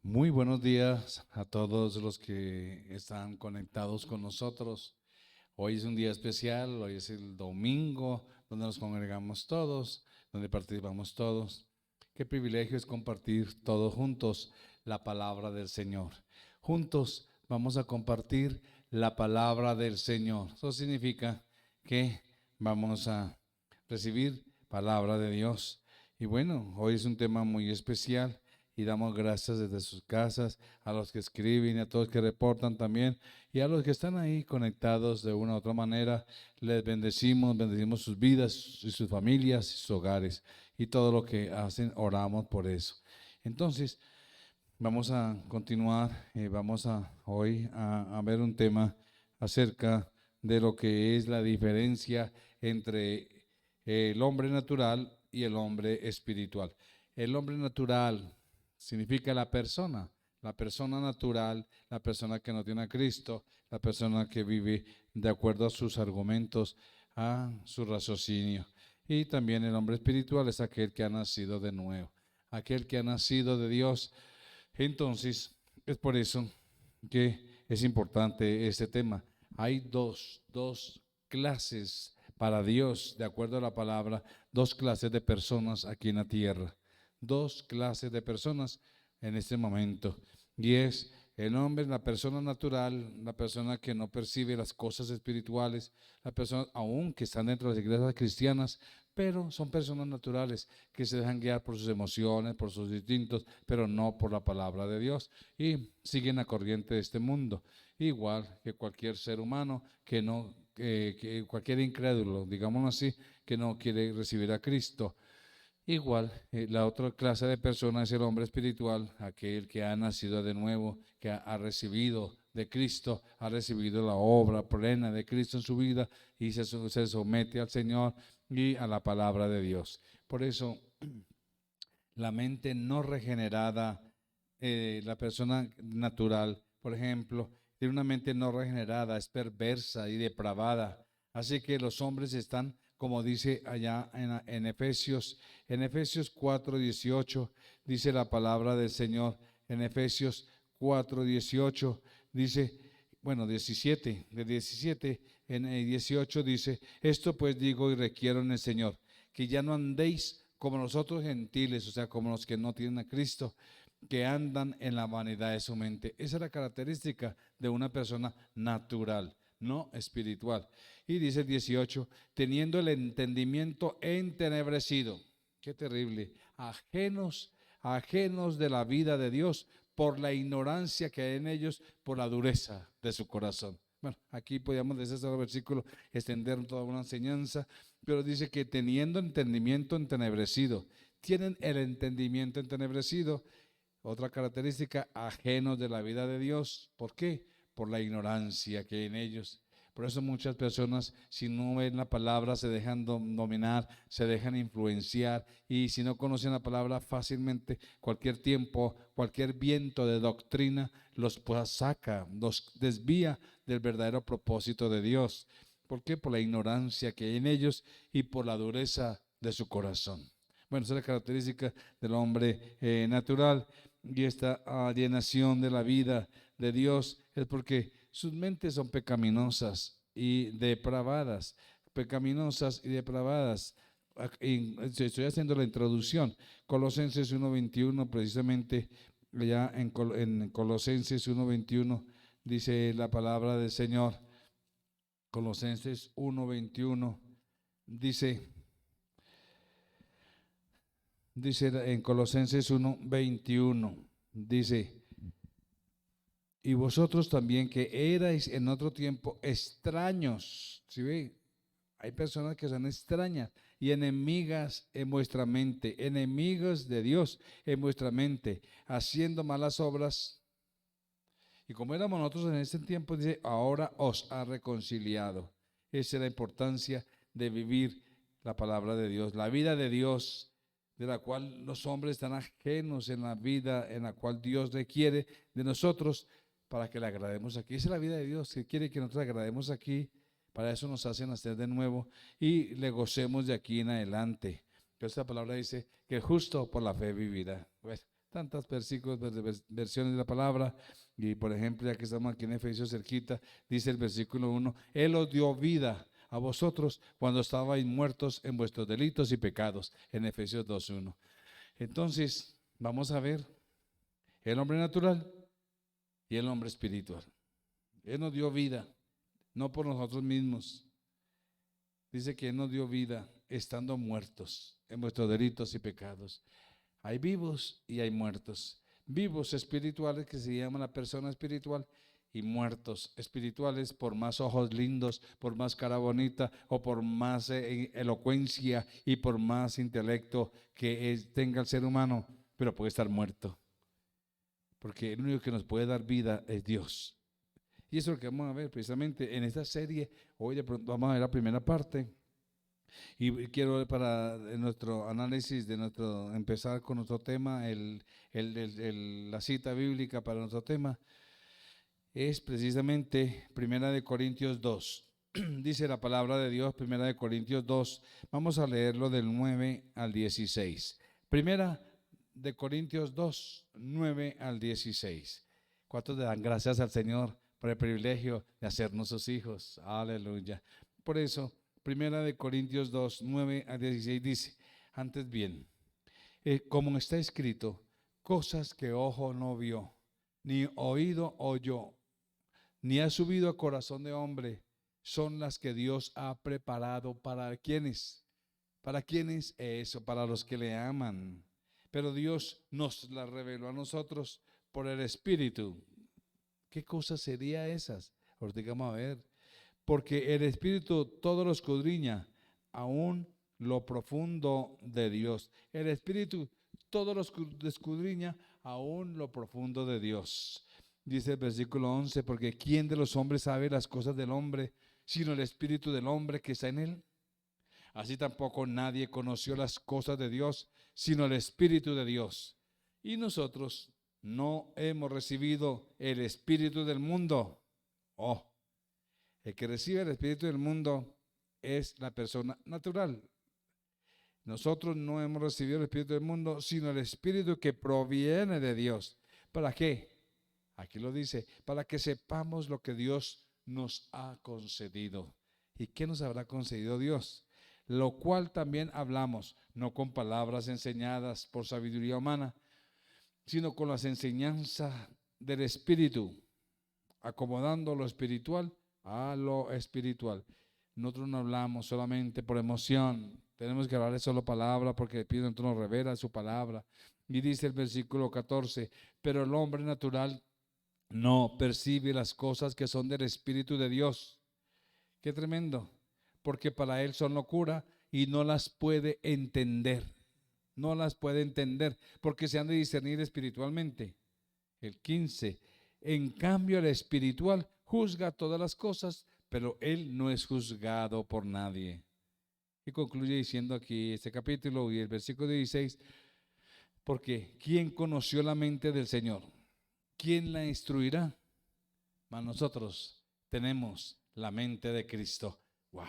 Muy buenos días a todos los que están conectados con nosotros. Hoy es un día especial, hoy es el domingo donde nos congregamos todos, donde participamos todos. Qué privilegio es compartir todos juntos la palabra del Señor. Juntos vamos a compartir la palabra del Señor. Eso significa que vamos a recibir palabra de Dios. Y bueno, hoy es un tema muy especial y damos gracias desde sus casas a los que escriben y a todos que reportan también y a los que están ahí conectados de una u otra manera. Les bendecimos sus vidas y sus familias y sus hogares y todo lo que hacen, oramos por eso. Entonces, vamos a continuar, vamos a hoy a ver un tema acerca de lo que es la diferencia entre el hombre natural y el hombre espiritual. El hombre natural significa la persona natural, la persona que no tiene a Cristo, la persona que vive de acuerdo a sus argumentos, a su raciocinio. Y también el hombre espiritual es aquel que ha nacido de nuevo, aquel que ha nacido de Dios. Entonces, es por eso que es importante este tema. Hay dos clases para Dios, de acuerdo a la palabra, dos clases de personas aquí en la tierra. Dos clases de personas en este momento. Y es el hombre, la persona natural, la persona que no percibe las cosas espirituales, la persona aún que están dentro de las iglesias cristianas, pero son personas naturales que se dejan guiar por sus emociones, por sus instintos, pero no por la palabra de Dios y siguen la corriente de este mundo, igual que cualquier ser humano que no, que cualquier incrédulo, digámoslo así, que no quiere recibir a Cristo. Igual, la otra clase de persona es el hombre espiritual, aquel que ha nacido de nuevo, que ha recibido de Cristo, ha recibido la obra plena de Cristo en su vida y se somete al Señor y a la palabra de Dios. Por eso, la mente no regenerada, la persona natural, por ejemplo, tiene una mente no regenerada, es perversa y depravada. Así que los hombres están, como dice allá en Efesios 4:18, dice la palabra del Señor, en Efesios 4:18, dice, bueno, 17, de 17 en el 18 dice, esto pues digo y requiero en el Señor, que ya no andéis como los otros gentiles, o sea, como los que no tienen a Cristo, que andan en la vanidad de su mente. Esa es la característica de una persona natural, no espiritual. Y dice el 18, teniendo el entendimiento entenebrecido, qué terrible, ajenos de la vida de Dios por la ignorancia que hay en ellos, por la dureza de su corazón. Bueno, aquí podríamos desde ese versículo extender toda una enseñanza, pero dice que teniendo entendimiento entenebrecido, tienen el entendimiento entenebrecido, otra característica, ajenos de la vida de Dios. ¿Por qué? Por la ignorancia que hay en ellos. Por eso muchas personas, si no ven la palabra, se dejan dominar, se dejan influenciar y si no conocen la palabra fácilmente, cualquier tiempo, cualquier viento de doctrina los saca, los desvía del verdadero propósito de Dios. ¿Por qué? Por la ignorancia que hay en ellos y por la dureza de su corazón. Bueno, esa es la característica del hombre natural y esta alienación de la vida de Dios es porque sus mentes son pecaminosas y depravadas, pecaminosas y depravadas. Estoy haciendo la introducción. Colosenses 1:21, precisamente allá en Colosenses 1:21 dice la palabra del Señor. Colosenses 1:21 dice, dice en Colosenses 1:21, dice, y vosotros también que erais en otro tiempo extraños, ¿sí ve? Hay personas que son extrañas y enemigas en vuestra mente, enemigos de Dios en vuestra mente, haciendo malas obras. Y como éramos nosotros en ese tiempo, dice, ahora os ha reconciliado. Esa es la importancia de vivir la palabra de Dios, la vida de Dios, de la cual los hombres están ajenos en la vida en la cual Dios requiere de nosotros para que le agrademos aquí. Esa es la vida de Dios, que quiere que nosotros agrademos aquí. Para eso nos hacen nacer de nuevo y le gocemos de aquí en adelante. Esta palabra dice que justo por la fe vivirá. Bueno, tantos versículos, versiones de la palabra. Y por ejemplo, ya que estamos aquí en Efesios cerquita, dice el versículo 1, Él os dio vida a vosotros cuando estabais muertos en vuestros delitos y pecados, en Efesios 2:1. Entonces, vamos a ver el hombre natural y el hombre espiritual. Él nos dio vida, no por nosotros mismos. Dice que Él nos dio vida estando muertos en vuestros delitos y pecados. Hay vivos y hay muertos. Vivos espirituales, que se llama la persona espiritual, y muertos espirituales, por más ojos lindos, por más cara bonita o por más elocuencia y por más intelecto que tenga el ser humano, pero puede estar muerto. Porque el único que nos puede dar vida es Dios. Y eso es lo que vamos a ver precisamente en esta serie. Hoy de pronto vamos a ver la primera parte. Y quiero para nuestro análisis, empezar con nuestro tema, la cita bíblica para nuestro tema, es precisamente 1 Corintios 2. Dice la palabra de Dios, 1 Corintios 2, vamos a leerlo del 9 al 16. 1 Corintios 2, 9 al 16. ¿Cuántos le dan gracias al Señor por el privilegio de hacernos sus hijos? Aleluya. Por eso, 1 Corintios 2, 9 al 16 dice, antes bien, como está escrito, cosas que ojo no vio, ni oído oyó, ni ha subido a corazón de hombre, son las que Dios ha preparado para quienes. ¿Para quiénes? Eso, para los que le aman. Pero Dios nos las reveló a nosotros por el Espíritu. ¿Qué cosas serían esas? Ahorita vamos a ver. Porque el Espíritu todo lo escudriña, aún lo profundo de Dios. El Espíritu todo lo escudriña, aún lo profundo de Dios. Dice el versículo 11, porque ¿quién de los hombres sabe las cosas del hombre, sino el Espíritu del hombre que está en él? Así tampoco nadie conoció las cosas de Dios, sino el Espíritu de Dios. Y nosotros no hemos recibido el Espíritu del mundo. El que recibe el Espíritu del mundo es la persona natural. Nosotros no hemos recibido el Espíritu del mundo, sino el Espíritu que proviene de Dios. ¿Para qué? Aquí lo dice, para que sepamos lo que Dios nos ha concedido. ¿Y qué nos habrá concedido Dios? Lo cual también hablamos, no con palabras enseñadas por sabiduría humana, sino con las enseñanzas del Espíritu, acomodando lo espiritual a lo espiritual. Nosotros no hablamos solamente por emoción, tenemos que hablar de solo palabra porque el Espíritu nos revela su palabra. Y dice el versículo 14, pero el hombre natural no percibe las cosas que son del Espíritu de Dios. Qué tremendo, porque para él son locura y no las puede entender. No las puede entender porque se han de discernir espiritualmente. El 15, en cambio el espiritual juzga todas las cosas, pero él no es juzgado por nadie. Y concluye diciendo aquí este capítulo y el versículo 16, porque ¿quién conoció la mente del Señor? ¿Quién la instruirá? Mas nosotros tenemos la mente de Cristo. Wow.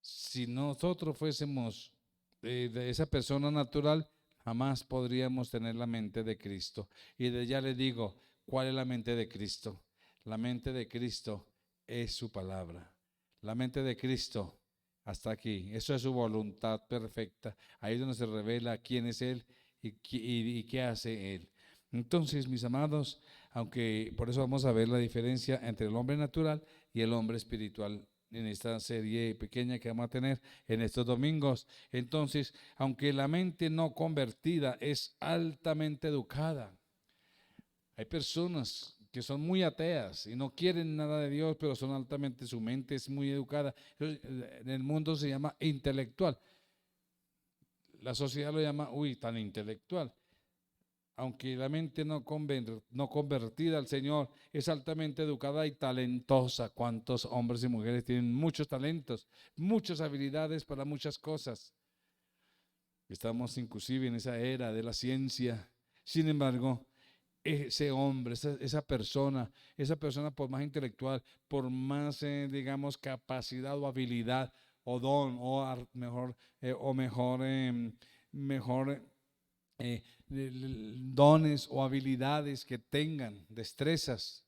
Si nosotros fuésemos de esa persona natural, jamás podríamos tener la mente de Cristo. Y ya les digo, ¿cuál es la mente de Cristo? La mente de Cristo es su palabra. La mente de Cristo, hasta aquí, eso es su voluntad perfecta. Ahí es donde se revela quién es Él y qué hace Él. Entonces, mis amados, aunque por eso vamos a ver la diferencia entre el hombre natural y el hombre espiritual en esta serie pequeña que vamos a tener en estos domingos. Entonces, aunque la mente no convertida es altamente educada, hay personas que son muy ateas y no quieren nada de Dios, pero son altamente, su mente es muy educada. En el mundo se llama intelectual. La sociedad lo llama, tan intelectual. Aunque la mente no convertida al Señor es altamente educada y talentosa. ¿Cuántos hombres y mujeres tienen muchos talentos, muchas habilidades para muchas cosas? Estamos inclusive en esa era de la ciencia. Sin embargo, ese hombre, esa persona por más intelectual, por más, digamos, capacidad o habilidad o don, o mejor dones o habilidades que tengan, destrezas,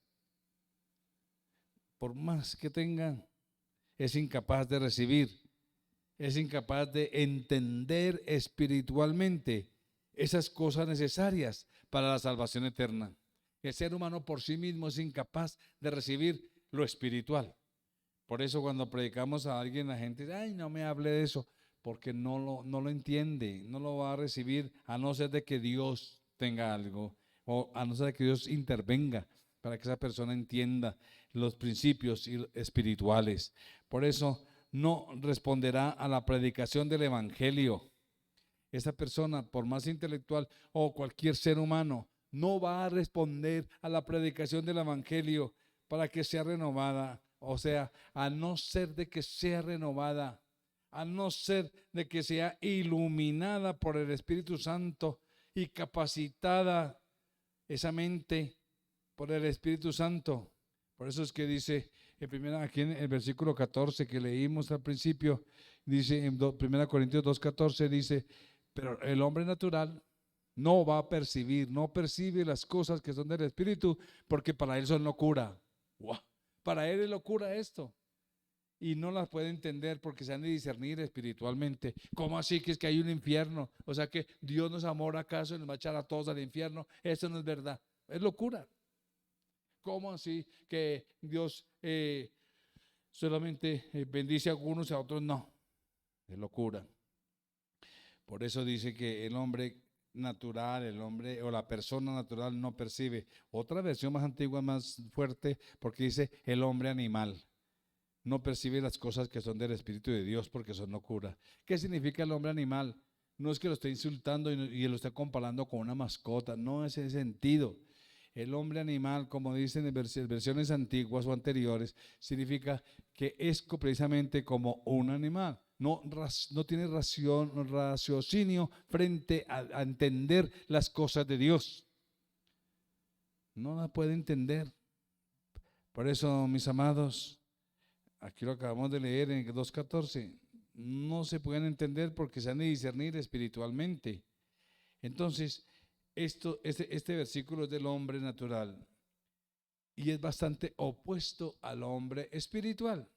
por más que tengan, es incapaz de recibir, es incapaz de entender espiritualmente esas cosas necesarias para la salvación eterna. El ser humano por sí mismo es incapaz de recibir lo espiritual. Por eso cuando predicamos a alguien, la gente dice, ay, no me hable de eso, porque no lo entiende, no lo va a recibir, a no ser de que Dios tenga algo, o a no ser de que Dios intervenga para que esa persona entienda los principios espirituales. Por eso no responderá a la predicación del evangelio. Esa persona, por más intelectual o cualquier ser humano, no va a responder a la predicación del evangelio para que sea renovada. O sea, a no ser de que sea renovada, a no ser de que sea iluminada por el Espíritu Santo y capacitada esa mente por el Espíritu Santo. Por eso es que dice aquí en el versículo 14 que leímos al principio, dice en 1 Corintios 2:14, dice, pero el hombre natural no va a percibir, no percibe las cosas que son del Espíritu, porque para él son locura. ¡Wow! Para él es locura esto. Y no las puede entender porque se han de discernir espiritualmente. ¿Cómo así que es que hay un infierno? O sea que Dios nos amó acaso y nos va a echar a todos al infierno. Eso no es verdad. Es locura. ¿Cómo así que Dios solamente bendice a algunos y a otros no? Es locura. Por eso dice que el hombre natural, el hombre o la persona natural no percibe. Otra versión más antigua, más fuerte, porque dice el hombre animal. No percibe las cosas que son del Espíritu de Dios porque son locura. ¿Qué significa el hombre animal? No es que lo esté insultando y lo esté comparando con una mascota, no es ese sentido. El hombre animal, como dicen en versiones antiguas o anteriores, significa que es precisamente como un animal. No tiene raciocinio frente a entender las cosas de Dios. No la puede entender. Por eso, mis amados, aquí lo acabamos de leer en 2:14, no se pueden entender porque se han de discernir espiritualmente. Entonces, este versículo es del hombre natural y es bastante opuesto al hombre espiritual.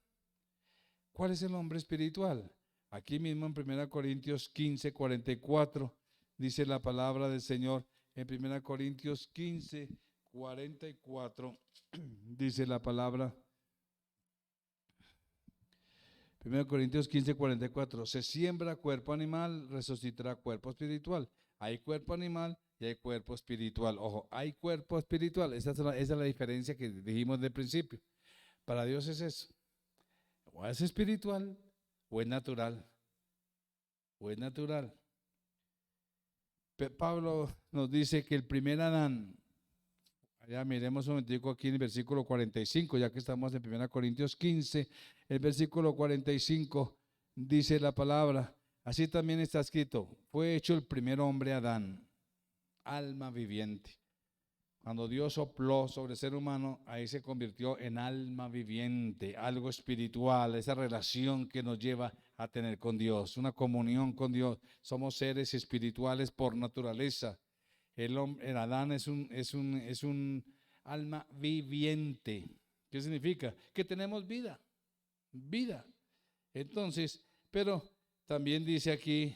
¿Cuál es el hombre espiritual? Aquí mismo en 1 Corintios 15:44 dice la palabra del Señor. En 1 Corintios 15:44 dice la palabra. 1 Corintios 15:44, se siembra cuerpo animal, resucitará cuerpo espiritual. Hay cuerpo animal y hay cuerpo espiritual. Ojo, hay cuerpo espiritual. Esa es la diferencia que dijimos de principio. Para Dios es eso. O es espiritual o es natural. O es natural. Pablo nos dice que el primer Adán, allá miremos un momentico aquí en el versículo 45, ya que estamos en 1 Corintios 15, el versículo 45 dice la palabra, así también está escrito, fue hecho el primer hombre Adán, alma viviente. Cuando Dios sopló sobre el ser humano, ahí se convirtió en alma viviente, algo espiritual, esa relación que nos lleva a tener con Dios, una comunión con Dios. Somos seres espirituales por naturaleza. El Adán es un alma viviente. ¿Qué significa? Que tenemos vida. Entonces, pero también dice aquí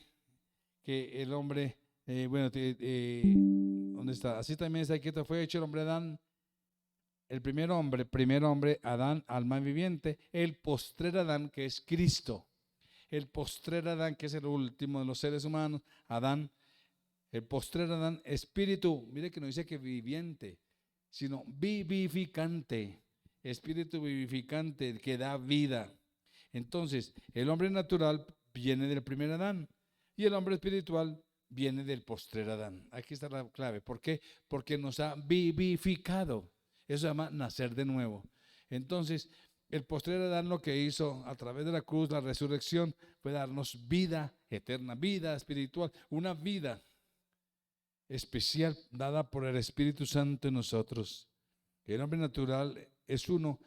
que el hombre, ¿dónde está? Así también está aquí, fue hecho el hombre Adán, el primer hombre, Adán, alma viviente, el postrer Adán, que es Cristo, el postrer Adán, que es el último de los seres humanos, Adán, el postrer Adán, espíritu, mire que no dice que viviente, sino vivificante, espíritu vivificante que da vida. Entonces, el hombre natural viene del primer Adán y el hombre espiritual viene del postrer Adán. Aquí está la clave. ¿Por qué? Porque nos ha vivificado. Eso se llama nacer de nuevo. Entonces, el postrer Adán lo que hizo a través de la cruz, la resurrección, fue darnos vida eterna, vida espiritual, una vida especial dada por el Espíritu Santo en nosotros. El hombre natural es uno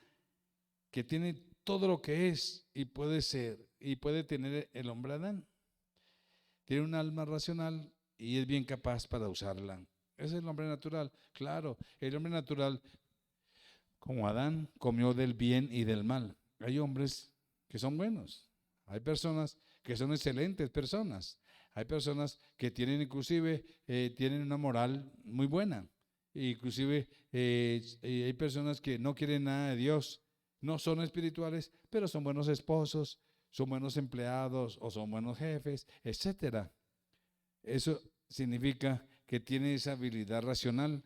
que tiene todo lo que es y puede ser y puede tener el hombre Adán. Tiene un alma racional y es bien capaz para usarla. Ese es el hombre natural. Claro, el hombre natural, como Adán, comió del bien y del mal. Hay hombres que son buenos. Hay personas que son excelentes personas. Hay personas que tienen inclusive, tienen una moral muy buena. Inclusive hay personas que no quieren nada de Dios, no son espirituales, pero son buenos esposos, son buenos empleados o son buenos jefes, etcétera. Eso significa que tiene esa habilidad racional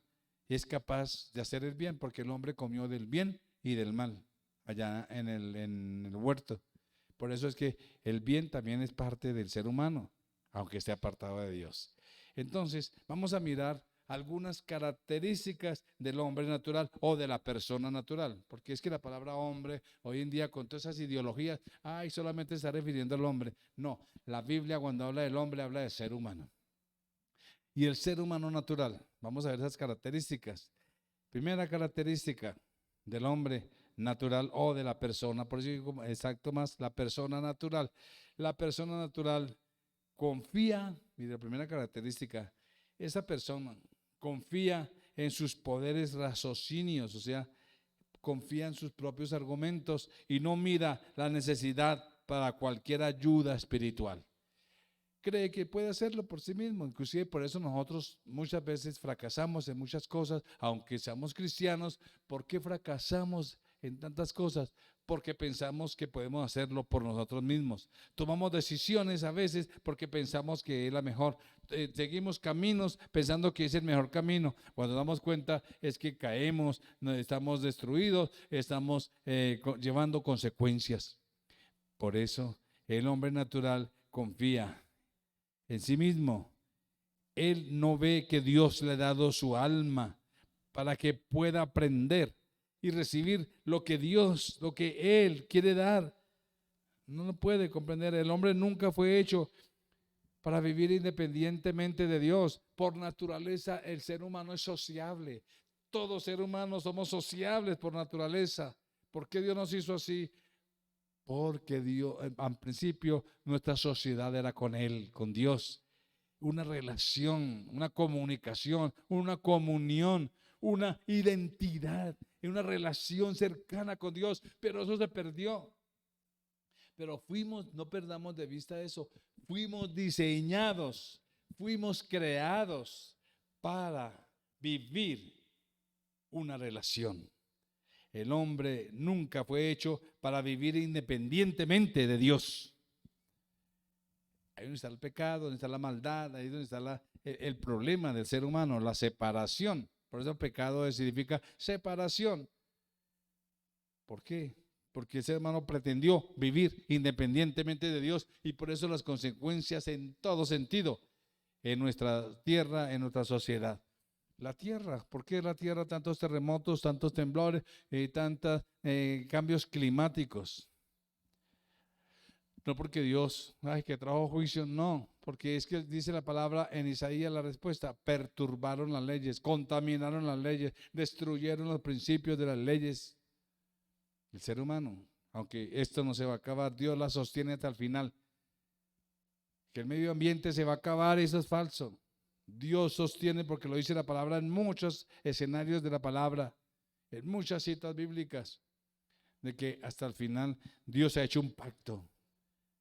y es capaz de hacer el bien, porque el hombre comió del bien y del mal allá en el huerto. Por eso es que el bien también es parte del ser humano, aunque esté apartado de Dios. Entonces, vamos a mirar algunas características del hombre natural o de la persona natural, porque es que la palabra hombre hoy en día con todas esas ideologías, solamente está refiriendo al hombre. No, la Biblia cuando habla del hombre habla de ser humano. Y el ser humano natural, vamos a ver esas características. Primera característica del hombre natural o de la persona, por eso digo exacto más, la persona natural. La persona natural confía, y la primera característica, esa persona confía en sus poderes raciocinios, o sea, confía en sus propios argumentos y no mira la necesidad para cualquier ayuda espiritual. Cree que puede hacerlo por sí mismo, inclusive por eso nosotros muchas veces fracasamos en muchas cosas, aunque seamos cristianos. ¿Por qué fracasamos en tantas cosas? Porque pensamos que podemos hacerlo por nosotros mismos. Tomamos decisiones a veces porque pensamos que es la mejor. Seguimos caminos pensando que es el mejor camino. Cuando damos cuenta es que caemos, estamos destruidos, estamos llevando consecuencias. Por eso el hombre natural confía en sí mismo. Él no ve que Dios le ha dado su alma para que pueda aprender y recibir lo que Dios, lo que Él quiere dar. No lo puede comprender. El hombre nunca fue hecho para vivir independientemente de Dios. Por naturaleza, el ser humano es sociable. Todo ser humano somos sociables por naturaleza. ¿Por qué Dios nos hizo así? Porque Dios, al principio, nuestra sociedad era con Él, con Dios. Una relación, una comunicación, una comunión, una identidad, una relación cercana con Dios, pero eso se perdió. Pero no perdamos de vista eso, fuimos diseñados, fuimos creados para vivir una relación. El hombre nunca fue hecho para vivir independientemente de Dios. Ahí donde está el pecado, donde está la maldad, ahí donde está el problema del ser humano, la separación. Por eso el pecado significa separación. ¿Por qué? Porque el ser humano pretendió vivir independientemente de Dios y por eso las consecuencias en todo sentido en nuestra tierra, en nuestra sociedad. La tierra, ¿por qué la tierra? Tantos terremotos, tantos temblores, tantos cambios climáticos. No porque Dios, que trajo juicio, no, porque es que dice la palabra en Isaías la respuesta, perturbaron las leyes, contaminaron las leyes, destruyeron los principios de las leyes. El ser humano, aunque esto no se va a acabar, Dios la sostiene hasta el final. Que el medio ambiente se va a acabar, eso es falso. Dios sostiene, porque lo dice la palabra en muchos escenarios de la palabra, en muchas citas bíblicas, de que hasta el final Dios ha hecho un pacto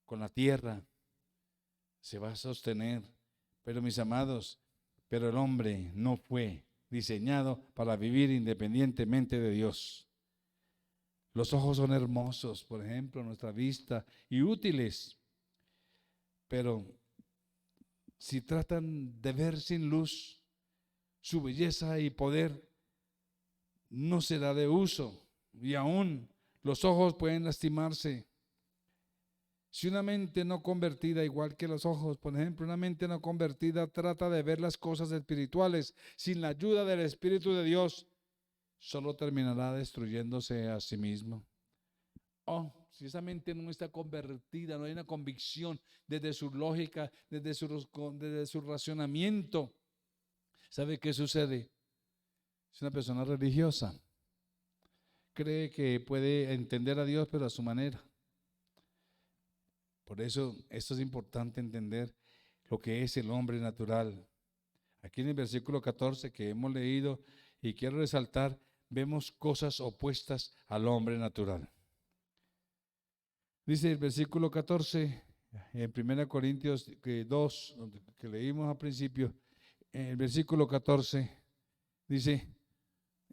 con la tierra, se va a sostener. Pero mis amados, pero el hombre no fue diseñado para vivir independientemente de Dios. Los ojos son hermosos, por ejemplo, nuestra vista, y útiles, pero si tratan de ver sin luz, su belleza y poder no será de uso, y aún los ojos pueden lastimarse. Si una mente no convertida, igual que los ojos, por ejemplo, una mente no convertida trata de ver las cosas espirituales sin la ayuda del Espíritu de Dios, solo terminará destruyéndose a sí mismo. Si esa mente no está convertida, no hay una convicción desde su lógica, desde su racionamiento, ¿sabe qué sucede? Es una persona religiosa. Cree que puede entender a Dios, pero a su manera. Por eso esto es importante entender lo que es el hombre natural. Aquí en el versículo 14 que hemos leído y quiero resaltar, vemos cosas opuestas al hombre natural. Dice el versículo 14 en 1 Corintios 2, que leímos al principio, en el versículo 14 dice,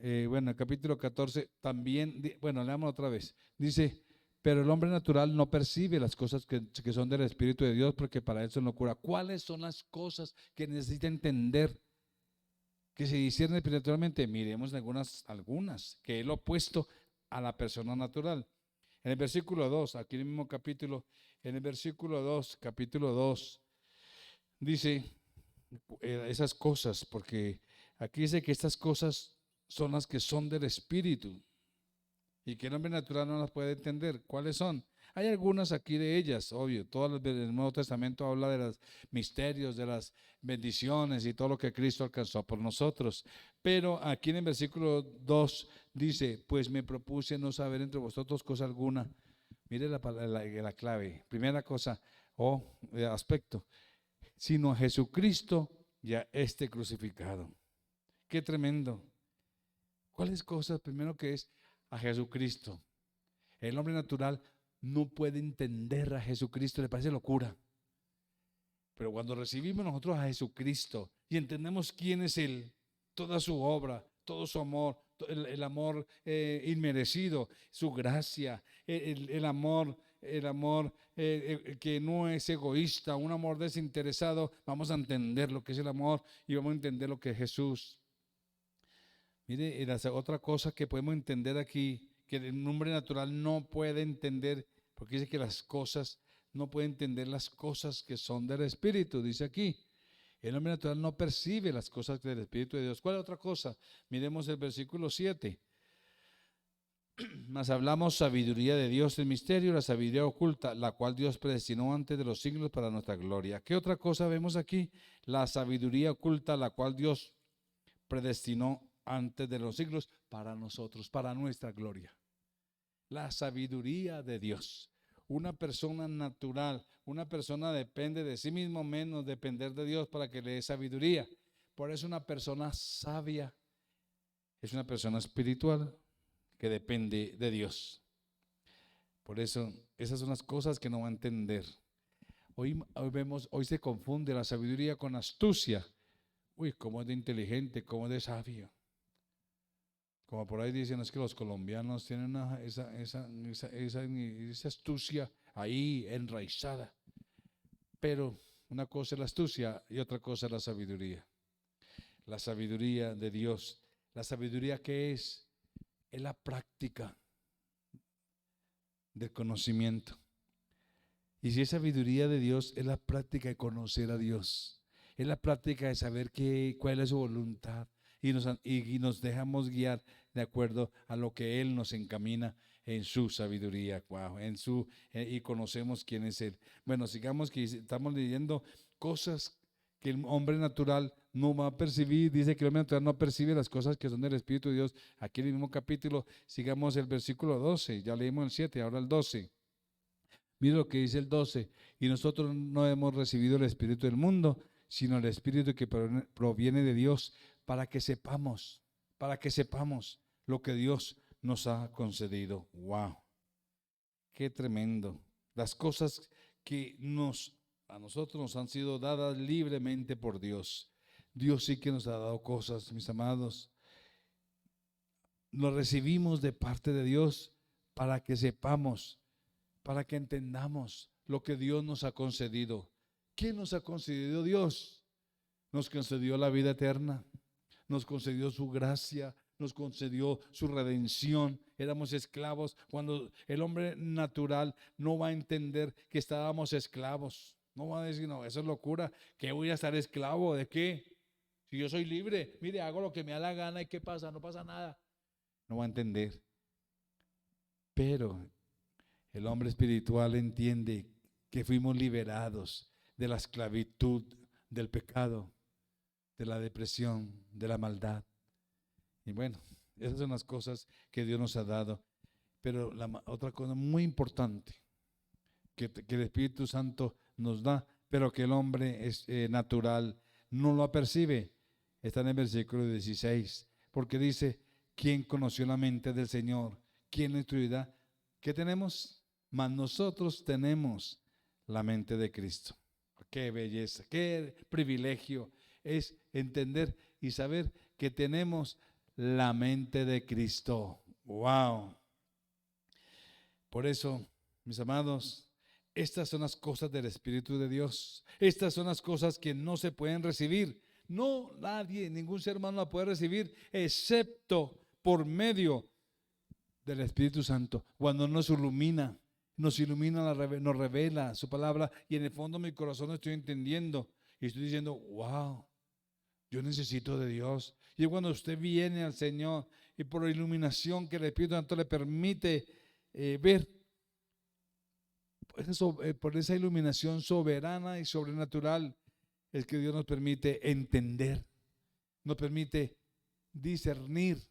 el capítulo 14 también, leamos otra vez, dice, pero el hombre natural no percibe las cosas que son del Espíritu de Dios porque para eso no cura. ¿Cuáles son las cosas que necesita entender que se disciernen espiritualmente? Miremos algunas, que es lo opuesto a la persona natural. En el versículo 2, aquí en el mismo capítulo, en el versículo 2, capítulo 2, dice esas cosas, porque aquí dice que estas cosas son las que son del Espíritu y que el hombre natural no las puede entender. ¿Cuáles son? Hay algunas aquí de ellas, obvio. Todo el Nuevo Testamento habla de los misterios, de las bendiciones y todo lo que Cristo alcanzó por nosotros. Pero aquí en el versículo 2 dice, pues me propuse no saber entre vosotros cosa alguna. Mire la clave. Primera cosa o aspecto, sino a Jesucristo y a este crucificado. Qué tremendo. ¿Cuáles cosas? Primero que es a Jesucristo. El hombre natural no puede entender a Jesucristo, le parece locura. Pero cuando recibimos nosotros a Jesucristo y entendemos quién es Él, toda su obra, todo su amor, el amor inmerecido, su gracia, el amor que no es egoísta, un amor desinteresado, vamos a entender lo que es el amor y vamos a entender lo que es Jesús. Mire, otra cosa que podemos entender aquí, que el hombre natural no puede entender, porque dice que las cosas, no puede entender las cosas que son del Espíritu, dice aquí. El hombre natural no percibe las cosas del Espíritu de Dios. ¿Cuál es otra cosa? Miremos el versículo 7. Mas hablamos sabiduría de Dios en misterio, la sabiduría oculta, la cual Dios predestinó antes de los siglos para nuestra gloria. ¿Qué otra cosa vemos aquí? La sabiduría oculta, la cual Dios predestinó antes de los siglos para nosotros, para nuestra gloria. La sabiduría de Dios. Una persona natural, una persona depende de sí mismo, menos depender de Dios para que le dé sabiduría. Por eso una persona sabia es una persona espiritual que depende de Dios. Por eso esas son las cosas que no va a entender. Hoy se confunde la sabiduría con astucia. Uy, cómo es de inteligente, cómo es de sabio. Como por ahí dicen, es que los colombianos tienen esa astucia ahí enraizada. Pero una cosa es la astucia y otra cosa es la sabiduría. La sabiduría de Dios. La sabiduría que es la práctica del conocimiento. Y si es sabiduría de Dios, es la práctica de conocer a Dios. Es la práctica de saber cuál es su voluntad. Y nos dejamos guiar de acuerdo a lo que Él nos encamina en su sabiduría, wow, y conocemos quién es Él. Bueno, sigamos que estamos leyendo cosas que el hombre natural no va a percibir. Dice que el hombre natural no percibe las cosas que son del Espíritu de Dios. Aquí en el mismo capítulo, sigamos el versículo 12, ya leímos el 7, ahora el 12. Mira lo que dice el 12, y nosotros no hemos recibido el Espíritu del mundo, sino el Espíritu que proviene de Dios, para que sepamos lo que Dios nos ha concedido. Wow, qué tremendo. Las cosas que a nosotros nos han sido dadas libremente por Dios. Dios sí que nos ha dado cosas, mis amados. Lo recibimos de parte de Dios para que sepamos, para que entendamos lo que Dios nos ha concedido. ¿Qué nos ha concedido Dios? Nos concedió la vida eterna. Nos concedió su gracia, nos concedió su redención. Éramos esclavos. Cuando el hombre natural no va a entender que estábamos esclavos, no va a decir, no, eso es locura, ¿qué voy a estar esclavo? ¿De qué? Si yo soy libre, mire, hago lo que me da la gana y ¿qué pasa? No pasa nada. No va a entender. Pero el hombre espiritual entiende que fuimos liberados de la esclavitud, del pecado, de la depresión, de la maldad. Y bueno, esas son las cosas que Dios nos ha dado. Pero otra cosa muy importante que el Espíritu Santo nos da, pero que el hombre es natural no lo percibe, está en el versículo 16, porque dice, ¿quién conoció la mente del Señor? ¿Quién lo instruirá? ¿Qué tenemos? Mas nosotros tenemos la mente de Cristo. Qué belleza, qué privilegio es entender y saber que tenemos la mente de Cristo. Wow. Por eso, mis amados, estas son las cosas del Espíritu de Dios. Estas son las cosas que no se pueden recibir. No, nadie, ningún ser humano la puede recibir, excepto por medio del Espíritu Santo. Cuando nos ilumina, nos revela su palabra, y en el fondo de mi corazón estoy entendiendo y estoy diciendo, wow, yo necesito de Dios. Y cuando usted viene al Señor y por la iluminación que el Espíritu Santo le permite ver, por esa iluminación soberana y sobrenatural, es que Dios nos permite entender, nos permite discernir.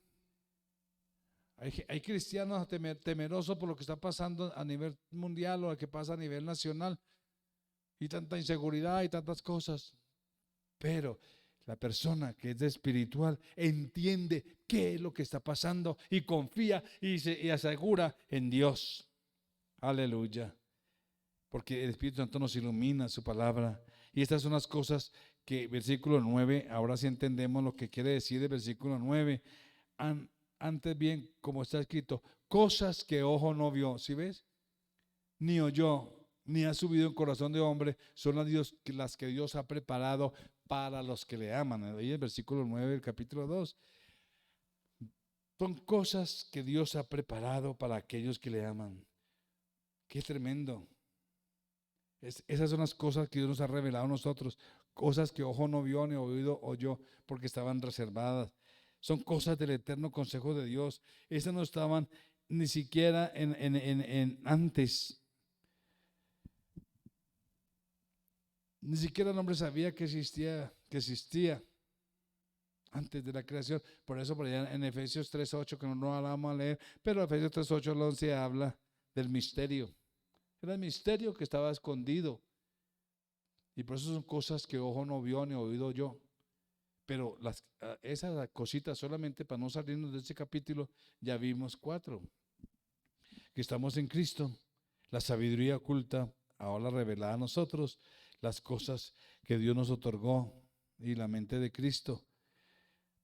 Hay cristianos temerosos por lo que está pasando a nivel mundial o lo que pasa a nivel nacional, y tanta inseguridad y tantas cosas. Pero la persona que es espiritual entiende qué es lo que está pasando y confía y asegura en Dios. Aleluya. Porque el Espíritu Santo nos ilumina su palabra. Y estas son las cosas que versículo 9, ahora sí entendemos lo que quiere decir el versículo 9. Antes bien, como está escrito, cosas que ojo no vio, ¿sí ves? Ni oyó, ni ha subido en corazón de hombre, son las que Dios ha preparado para los que le aman. Ahí el versículo 9 del capítulo 2. Son cosas que Dios ha preparado para aquellos que le aman. Qué tremendo. Esas son las cosas que Dios nos ha revelado a nosotros, cosas que ojo no vio ni oído oyó, porque estaban reservadas. Son cosas del eterno consejo de Dios. Esas no estaban ni siquiera antes. Ni siquiera el hombre sabía que existía antes de la creación. Por eso por allá en Efesios 3:8, que no la vamos a leer, pero Efesios 3:8 al 11 habla del misterio. Era el misterio que estaba escondido. Y por eso son cosas que ojo no vio ni oído oyó. Pero esas cositas, solamente para no salirnos de este capítulo, ya vimos 4. Que estamos en Cristo, la sabiduría oculta, ahora revelada a nosotros, las cosas que Dios nos otorgó y la mente de Cristo.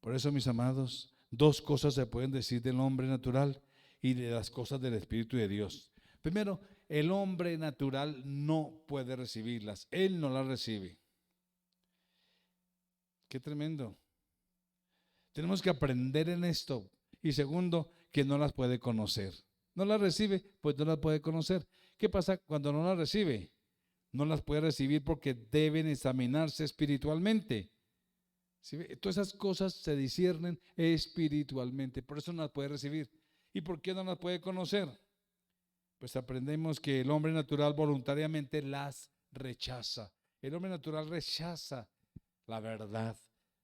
Por eso, mis amados, 2 cosas se pueden decir del hombre natural y de las cosas del Espíritu de Dios. Primero, el hombre natural no puede recibirlas, él no las recibe. Qué tremendo. Tenemos que aprender en esto. Y segundo, que no las puede conocer. No las recibe, pues no las puede conocer. ¿Qué pasa cuando no las recibe? No las puede recibir porque deben examinarse espiritualmente. ¿Sí? Todas esas cosas se disciernen espiritualmente, por eso no las puede recibir. ¿Y por qué no las puede conocer? Pues aprendemos que el hombre natural voluntariamente las rechaza. El hombre natural rechaza la verdad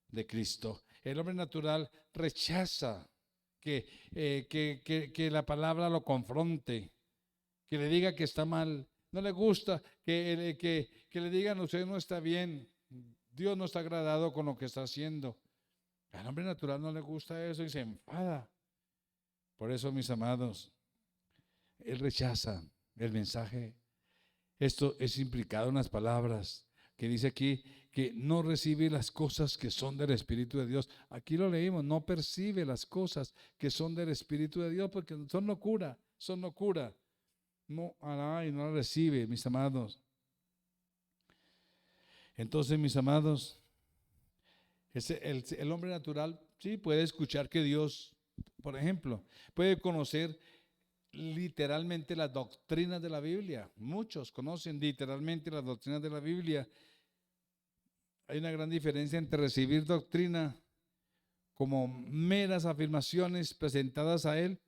de Cristo. El hombre natural rechaza que la palabra lo confronte, que le diga que está mal. No le gusta que le digan, usted no está bien, Dios no está agradado con lo que está haciendo. Al hombre natural no le gusta eso y se enfada. Por eso, mis amados, él rechaza el mensaje. Esto es implicado en las palabras que dice aquí, que no recibe las cosas que son del Espíritu de Dios. Aquí lo leímos, no percibe las cosas que son del Espíritu de Dios porque son locura, son locura. No hará y no la recibe, mis amados. Entonces, mis amados, el hombre natural sí puede escuchar que Dios, por ejemplo, puede conocer literalmente las doctrinas de la Biblia. Muchos conocen literalmente las doctrinas de la Biblia. Hay una gran diferencia entre recibir doctrina como meras afirmaciones presentadas a él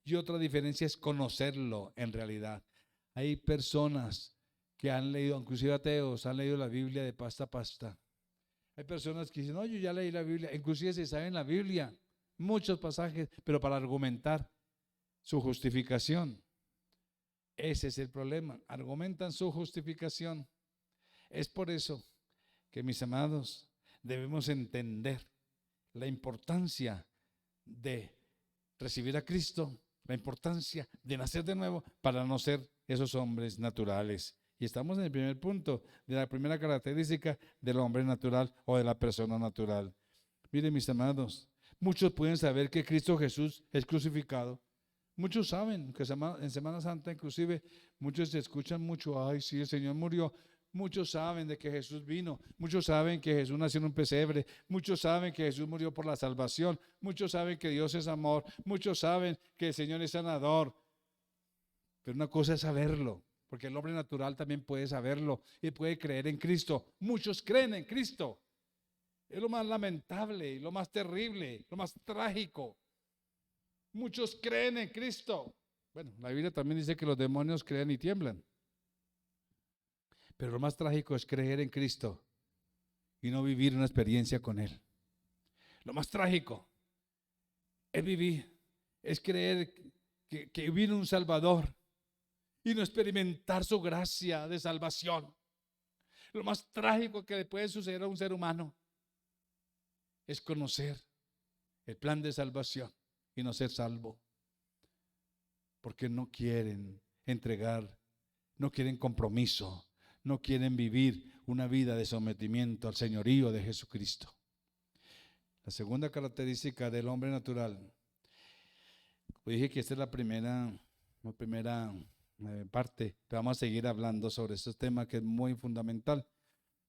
y otra diferencia es conocerlo en realidad. Hay personas que han leído, inclusive ateos, han leído la Biblia de pasta a pasta. Hay personas que dicen, no, yo ya leí la Biblia, inclusive se sabe en la Biblia muchos pasajes, pero para argumentar su justificación. Ese es el problema, argumentan su justificación. Es por eso que, mis amados, debemos entender la importancia de recibir a Cristo, la importancia de nacer de nuevo para no ser esos hombres naturales. Y estamos en el primer punto de la primera característica del hombre natural o de la persona natural. Miren, mis amados, muchos pueden saber que Cristo Jesús es crucificado. Muchos saben que en Semana Santa inclusive muchos escuchan mucho, ay, sí, el Señor murió. Muchos saben de que Jesús vino, muchos saben que Jesús nació en un pesebre, muchos saben que Jesús murió por la salvación, muchos saben que Dios es amor, muchos saben que el Señor es sanador. Pero una cosa es saberlo, porque el hombre natural también puede saberlo y puede creer en Cristo. Muchos creen en Cristo. Es lo más lamentable, lo más terrible, lo más trágico. Muchos creen en Cristo. Bueno, la Biblia también dice que los demonios creen y tiemblan. Pero lo más trágico es creer en Cristo y no vivir una experiencia con Él. Lo más trágico es creer que vino un Salvador y no experimentar su gracia de salvación. Lo más trágico que le puede suceder a un ser humano es conocer el plan de salvación y no ser salvo, porque no quieren entregar, no quieren compromiso, no quieren vivir una vida de sometimiento al señorío de Jesucristo. La segunda característica del hombre natural, dije que esta es la primera parte, pero vamos a seguir hablando sobre este tema que es muy fundamental.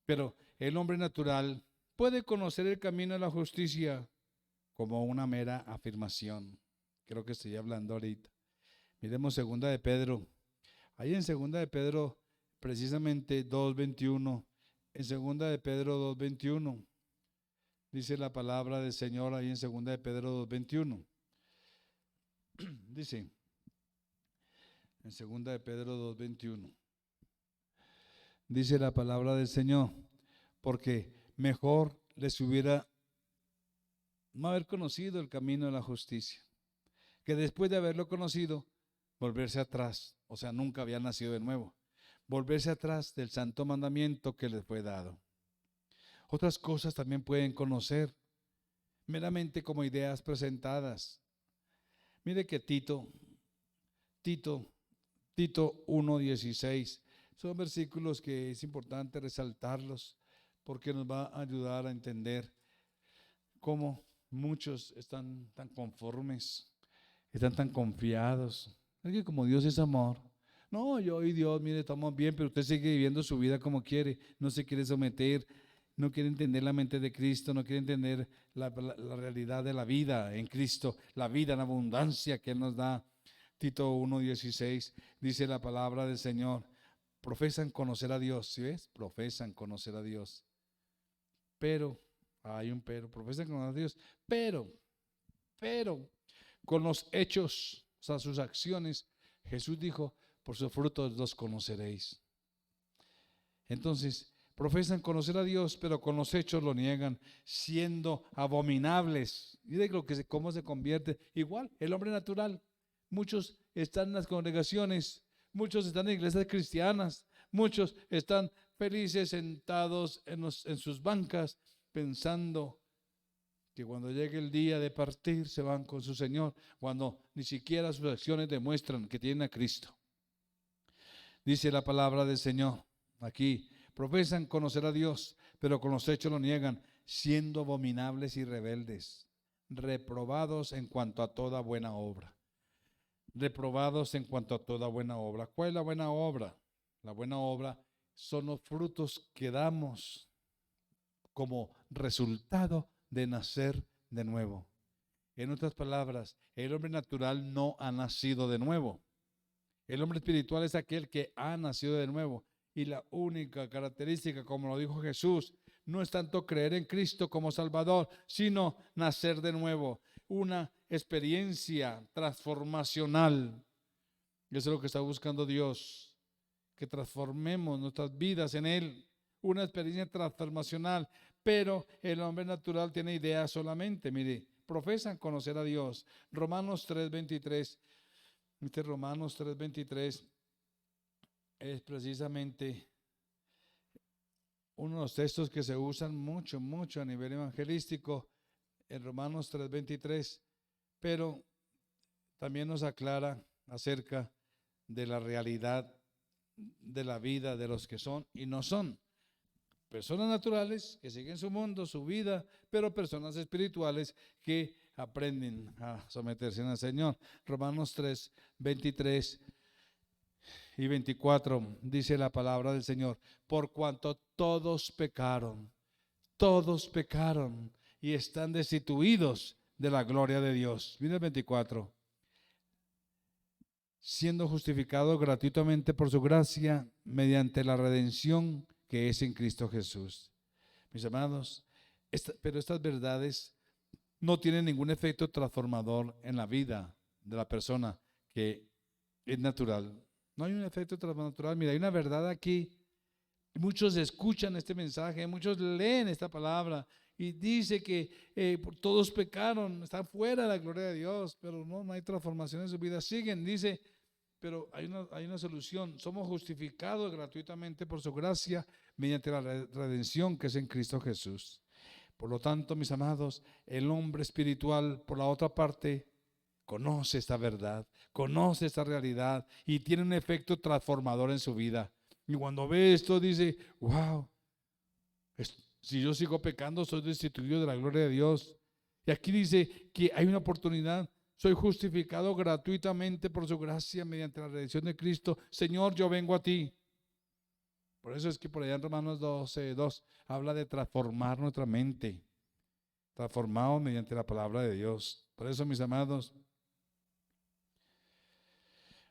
Pero el hombre natural puede conocer el camino de la justicia como una mera afirmación. Creo que estoy hablando ahorita. Miremos segunda de Pedro. Ahí en segunda de Pedro, precisamente 2:21, en segunda de Pedro 2:21, dice la palabra del Señor ahí en segunda de Pedro 2:21. Dice, en segunda de Pedro 2:21, dice la palabra del Señor, porque mejor les hubiera no haber conocido el camino de la justicia, que después de haberlo conocido, volverse atrás, o sea, nunca había nacido de nuevo, volverse atrás del santo mandamiento que les fue dado. Otras cosas también pueden conocer, meramente como ideas presentadas. Mire que Tito 1:16, son versículos que es importante resaltarlos porque nos va a ayudar a entender cómo muchos están tan conformes, están tan confiados. Es que como Dios es amor, no, yo y Dios, mire, estamos bien, pero usted sigue viviendo su vida como quiere, no se quiere someter, no quiere entender la mente de Cristo, no quiere entender la realidad de la vida en Cristo, la vida en abundancia que Él nos da. Tito 1:16 dice la palabra del Señor, profesan conocer a Dios, ¿sí ves? Profesan conocer a Dios, pero, hay un pero, profesan conocer a Dios, pero, con los hechos, o sea, sus acciones, Jesús dijo, por sus frutos los conoceréis. Entonces, profesan conocer a Dios, pero con los hechos lo niegan, siendo abominables. Y de cómo se convierte. Igual, el hombre natural. Muchos están en las congregaciones, muchos están en iglesias cristianas, muchos están felices sentados en sus bancas, pensando que cuando llegue el día de partir se van con su Señor, cuando ni siquiera sus acciones demuestran que tienen a Cristo. Dice la palabra del Señor aquí, profesan conocer a Dios, pero con los hechos lo niegan, siendo abominables y rebeldes, reprobados en cuanto a toda buena obra. Reprobados en cuanto a toda buena obra. ¿Cuál es la buena obra? La buena obra son los frutos que damos como resultado de nacer de nuevo. En otras palabras, el hombre natural no ha nacido de nuevo. El hombre espiritual es aquel que ha nacido de nuevo. Y la única característica, como lo dijo Jesús, no es tanto creer en Cristo como Salvador, sino nacer de nuevo. Una experiencia transformacional. Eso es lo que está buscando Dios, que transformemos nuestras vidas en Él. Una experiencia transformacional, pero el hombre natural tiene ideas solamente. Mire, profesan conocer a Dios. Romanos 3:23. Romanos 3:23 es precisamente uno de los textos que se usan mucho a nivel evangelístico. en Romanos 3:23, pero también nos aclara acerca de la realidad de la vida de los que son y no son. Personas naturales que siguen su mundo, su vida, pero personas espirituales que aprenden a someterse al Señor. Romanos 3:23 y 24 dice la palabra del Señor: por cuanto todos pecaron y están destituidos de la gloria de Dios. Mira el 24. Siendo justificados gratuitamente por su gracia mediante la redención que es en Cristo Jesús. Mis amados, pero estas verdades no tienen ningún efecto transformador en la vida de la persona que es natural. No hay un efecto transformador. Mira, hay una verdad aquí. Muchos escuchan este mensaje, muchos leen esta palabra y dice que todos pecaron, están fuera de la gloria de Dios, pero no hay transformación en su vida. Siguen, dice, pero hay una solución. Somos justificados gratuitamente por su gracia mediante la redención que es en Cristo Jesús. Por lo tanto, mis amados, el hombre espiritual, por la otra parte, conoce esta verdad, conoce esta realidad y tiene un efecto transformador en su vida. Y cuando ve esto dice: wow, si yo sigo pecando soy destituido de la gloria de Dios. Y aquí dice que hay una oportunidad. Soy justificado gratuitamente por su gracia mediante la redención de Cristo. Señor, yo vengo a ti. Por eso es que por allá en Romanos 12:2 habla de transformar nuestra mente, transformado mediante la palabra de Dios. Por eso, mis amados,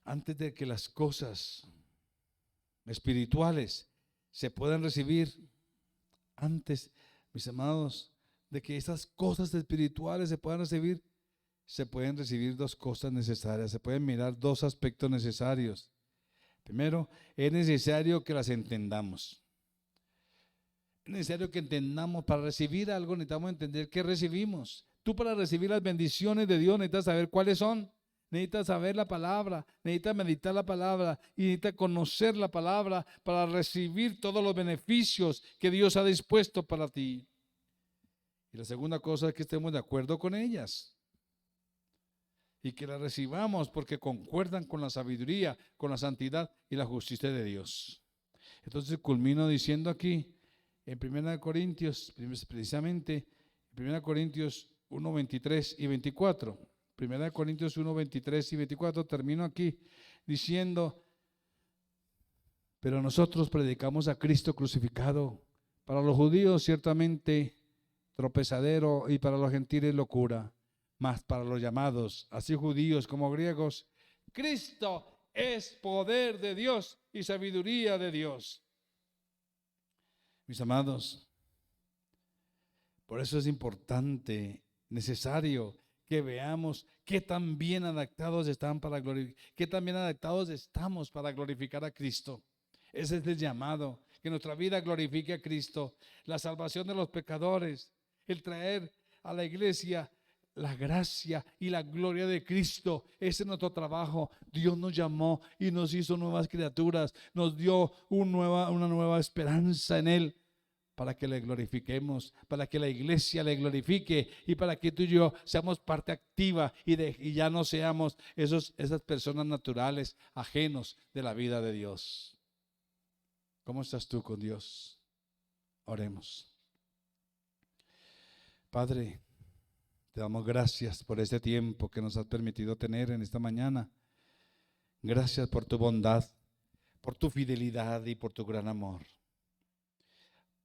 antes de que las cosas espirituales se puedan recibir, antes, mis amados, de que esas cosas espirituales se puedan recibir, se pueden recibir dos cosas necesarias, se pueden mirar dos aspectos necesarios. Primero, es necesario que las entendamos. Es necesario que entendamos. Para recibir algo necesitamos entender qué recibimos. Tú, para recibir las bendiciones de Dios, necesitas saber cuáles son. Necesitas saber la palabra, necesitas meditar la palabra y necesitas conocer la palabra para recibir todos los beneficios que Dios ha dispuesto para ti. Y la segunda cosa es que estemos de acuerdo con ellas y que las recibamos porque concuerdan con la sabiduría, con la santidad y la justicia de Dios. Entonces culmino diciendo aquí en 1 Corintios, precisamente 1 Corintios 1:23 y 24. 1 Corintios 1:23 y 24, termino aquí diciendo: pero nosotros predicamos a Cristo crucificado, para los judíos ciertamente tropezadero y para los gentiles locura, mas para los llamados, así judíos como griegos, Cristo es poder de Dios y sabiduría de Dios. Mis amados, por eso es importante, necesario que veamos qué tan bien adaptados están qué tan bien adaptados estamos para glorificar a Cristo. Ese es el llamado, que nuestra vida glorifique a Cristo, la salvación de los pecadores, el traer a la iglesia la gracia y la gloria de Cristo. Ese es nuestro trabajo. Dios nos llamó y nos hizo nuevas criaturas, nos dio una nueva esperanza en Él, para que le glorifiquemos, para que la iglesia le glorifique y para que tú y yo seamos parte activa y ya no seamos esas personas naturales ajenos de la vida de Dios. ¿Cómo estás tú con Dios? Oremos. Padre, te damos gracias por este tiempo que nos has permitido tener en esta mañana. Gracias por tu bondad, por tu fidelidad y por tu gran amor.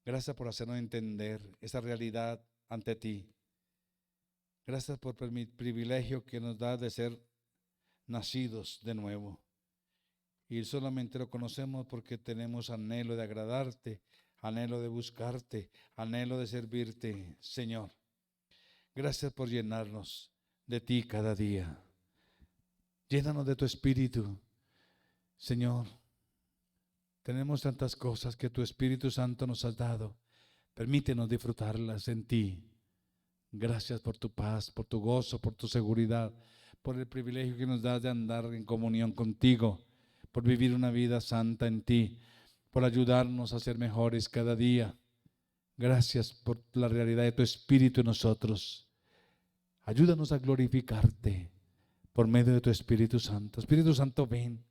Gracias por hacernos entender esa realidad ante ti. Gracias por el privilegio que nos da de ser nacidos de nuevo. Y solamente lo conocemos porque tenemos anhelo de agradarte, anhelo de buscarte, anhelo de servirte, Señor. Gracias por llenarnos de ti cada día. Llénanos de tu Espíritu, Señor. Tenemos tantas cosas que tu Espíritu Santo nos has dado. Permítenos disfrutarlas en ti. Gracias por tu paz, por tu gozo, por tu seguridad, por el privilegio que nos das de andar en comunión contigo, por vivir una vida santa en ti, por ayudarnos a ser mejores cada día. Gracias por la realidad de tu Espíritu en nosotros. Ayúdanos a glorificarte por medio de tu Espíritu Santo. Espíritu Santo, ven,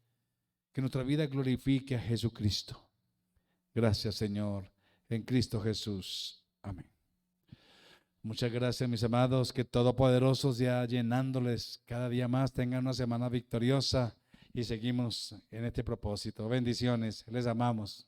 que nuestra vida glorifique a Jesucristo. Gracias, Señor, en Cristo Jesús. Amén. Muchas gracias, mis amados, que todopoderosos ya llenándoles cada día más tengan una semana victoriosa y seguimos en este propósito. Bendiciones, les amamos.